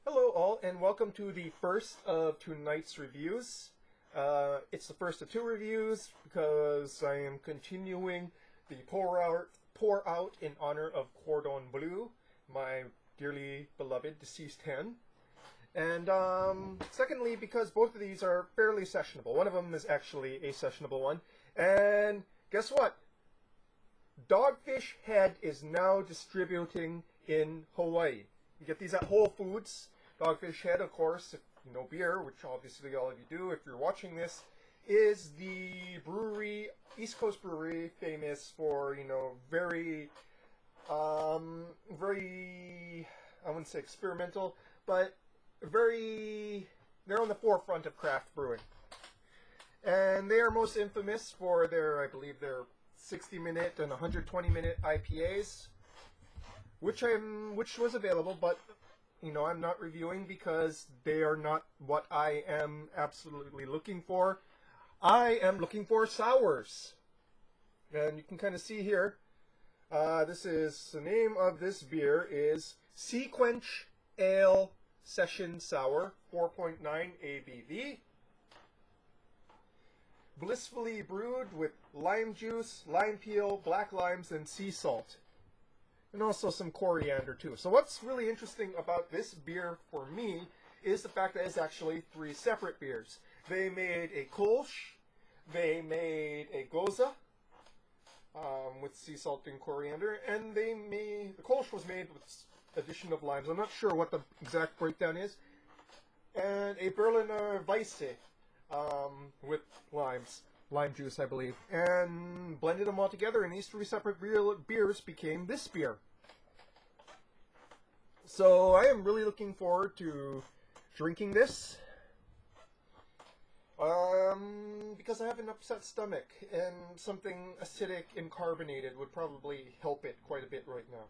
Hello all, and welcome to the first of tonight's reviews. It's the first of two reviews because I am continuing the pour out in honor of Cordon Bleu, my dearly beloved deceased hen. And secondly, because both of these are fairly sessionable. One of them is actually a sessionable one. And guess what? Dogfish Head is now distributing in Hawaii. You get these at Whole Foods. Dogfish Head, of course, if you know beer, which obviously all of you do if you're watching this, is the brewery, East Coast brewery, famous for, very, I wouldn't say experimental, but they're on the forefront of craft brewing. And they are most infamous for their 60-minute and 120-minute IPAs, which was available, but I'm not reviewing because they are not what I am absolutely looking for. I am looking for sours. And you can kind of see here, the name of this beer is SeaQuench Ale Session Sour, 4.9 ABV. Blissfully brewed with lime juice, lime peel, black limes, and sea salt. And also some coriander too. So what's really interesting about this beer for me is the fact that it's actually three separate beers. They made a Kolsch, they made a Goza with sea salt and coriander, and the Kolsch was made with addition of limes. I'm not sure what the exact breakdown is. And a Berliner Weisse with lime juice, I believe, and blended them all together, and these three separate beers became this beer. So I am really looking forward to drinking this, because I have an upset stomach, and something acidic and carbonated would probably help it quite a bit right now.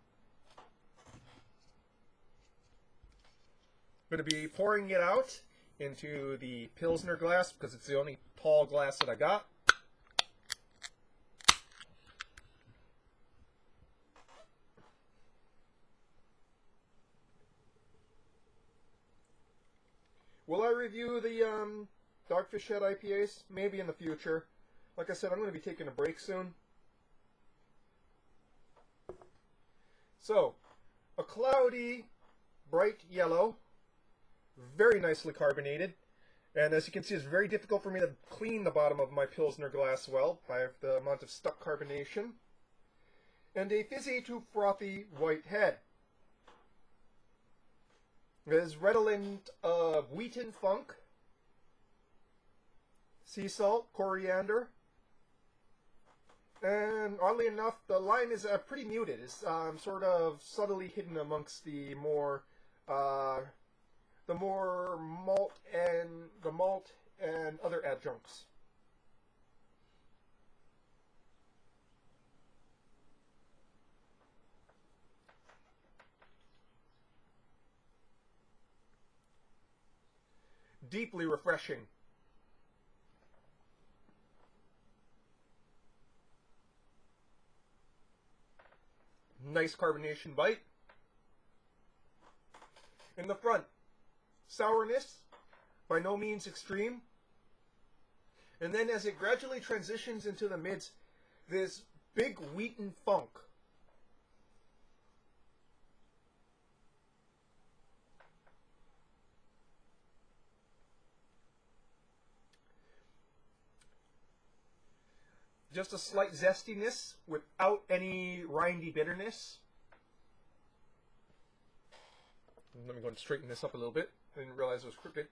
I'm going to be pouring it out into the Pilsner glass because it's the only tall glass that I got. Will I review the Dogfish Head IPAs? Maybe in the future. Like I said, I'm going to be taking a break soon. So, a cloudy, bright yellow, very nicely carbonated, and as you can see, it's very difficult for me to clean the bottom of my Pilsner glass well by the amount of stuck carbonation, and a fizzy to frothy white head. It is redolent of wheaten funk, sea salt, coriander, and oddly enough, the lime is pretty muted. It's sort of subtly hidden amongst the more malt and other adjuncts. Deeply refreshing. Nice carbonation bite. In the front, sourness, by no means extreme. And then as it gradually transitions into the mids, this big wheaten funk. Just a slight zestiness without any rindy bitterness. Let me go and straighten this up a little bit. I didn't realize it was crooked.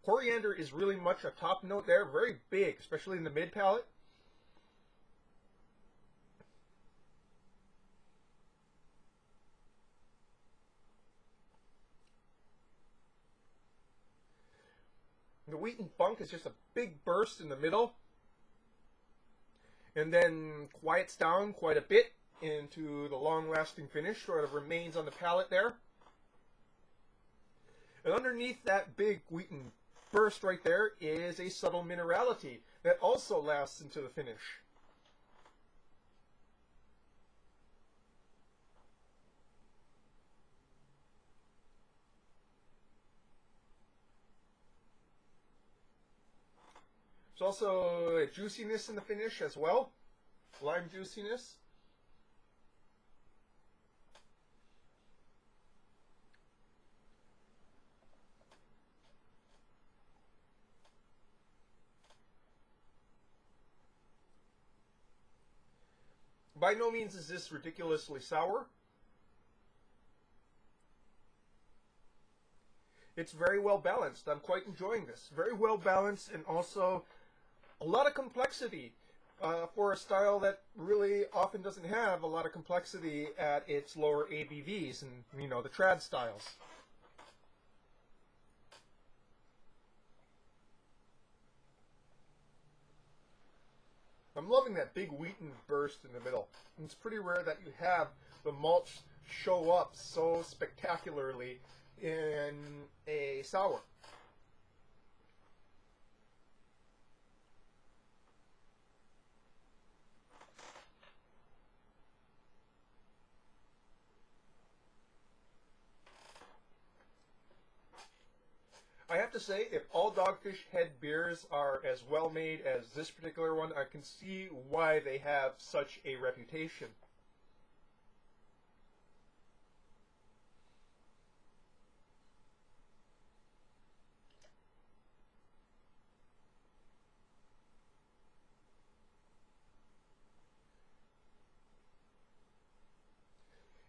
Coriander is really much a top note there, very big, especially in the mid palate. The wheaten funk is just a big burst in the middle, and then quiets down quite a bit into the long-lasting finish, sort of remains on the palate there. And underneath that big wheaten burst right there is a subtle minerality that also lasts into the finish. There's also a juiciness in the finish as well, lime juiciness. By no means is this ridiculously sour. It's very well balanced. I'm quite enjoying this. Very well balanced, and also a lot of complexity for a style that really often doesn't have a lot of complexity at its lower ABVs and, you know, the trad styles. I'm loving that big wheaten burst in the middle. It's pretty rare that you have the malts show up so spectacularly in a sour. I have to say, if all Dogfish Head beers are as well made as this particular one, I can see why they have such a reputation.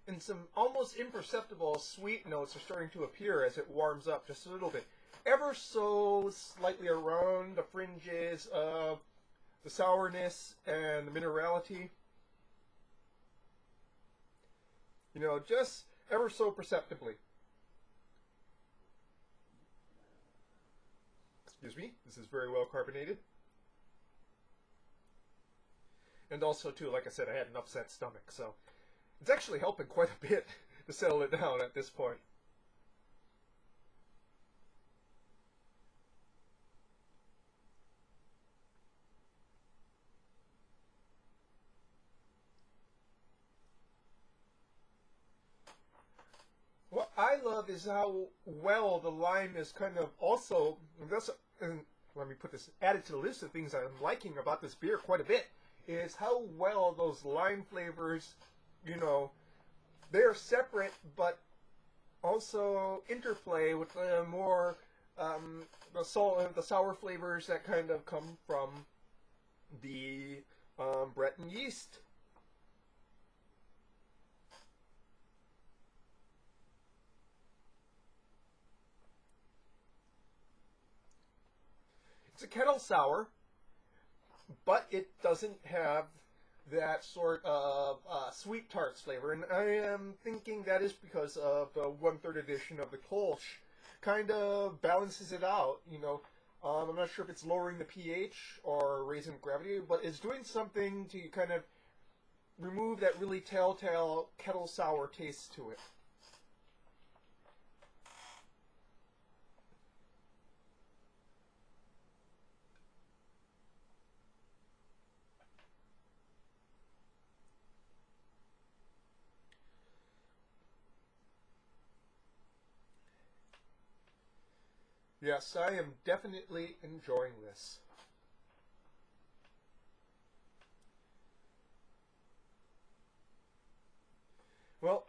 And some almost imperceptible sweet notes are starting to appear as it warms up just a little bit. Ever so slightly around the fringes of the sourness and the minerality. You know, just ever so perceptibly. Excuse me, this is very well carbonated. And also, too, like I said, I had an upset stomach, so it's actually helping quite a bit to settle it down at this point. What I love is how well the lime is kind of also, and let me put this, added to the list of things I'm liking about this beer quite a bit, is how well those lime flavors, you know, they're separate but also interplay with the more, the sour flavors that kind of come from the Breton yeast. It's a kettle sour, but it doesn't have that sort of sweet tarts flavor, and I am thinking that is because of the 1/3 edition of the Kolsch kind of balances it out. You know, I'm not sure if it's lowering the pH or raising gravity, but it's doing something to kind of remove that really telltale kettle sour taste to it. Yes, I am definitely enjoying this. Well,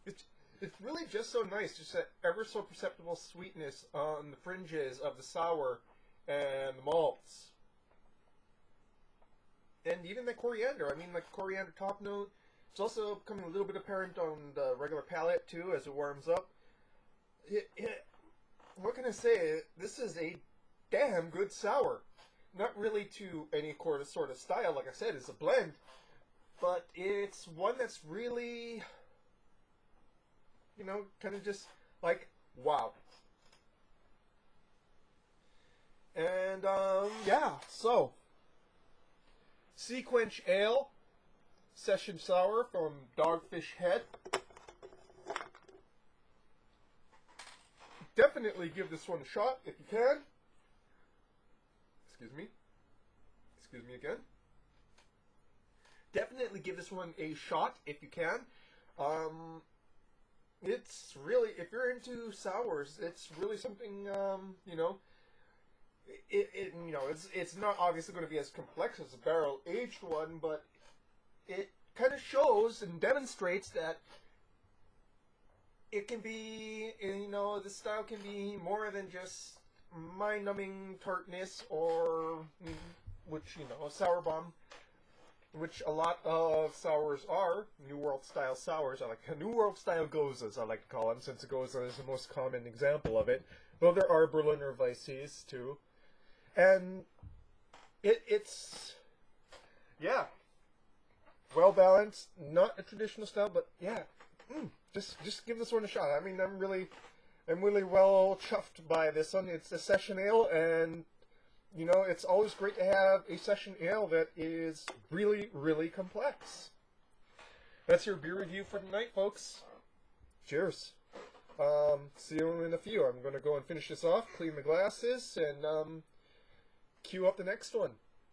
it's it's really just so nice, just that ever so perceptible sweetness on the fringes of the sour and the malts. And even the coriander. I mean, like coriander top note. It's also becoming a little bit apparent on the regular palate too as it warms up. What can I say? This is a damn good sour. Not really to any sort of style, like I said, it's a blend. But it's one that's really, you know, kind of just like, wow. And, yeah, so, SeaQuench Ale Session Sour from Dogfish Head. Definitely give this one a shot if you can. Excuse me. Excuse me again. Definitely give this one a shot if you can. It's really, if you're into sours, it's really something, you know, it's not obviously going to be as complex as a barrel-aged one, but it kind of shows and demonstrates that it can be, you know, this style can be more than just mind-numbing tartness or, which, you know, sour bomb, which a lot of sours are, New World style sours. I like New World style gozas, I like to call them, since a goza is the most common example of it. Though there are Berliner Weisses too, and it's yeah, well balanced, not a traditional style, but yeah, just give this one a shot. I mean, I'm really well chuffed by this one. It's a session ale, and you know, it's always great to have a session ale that is really, really complex. That's your beer review for tonight, folks. Cheers. See you in a few. I'm going to go and finish this off, clean the glasses, and queue up the next one.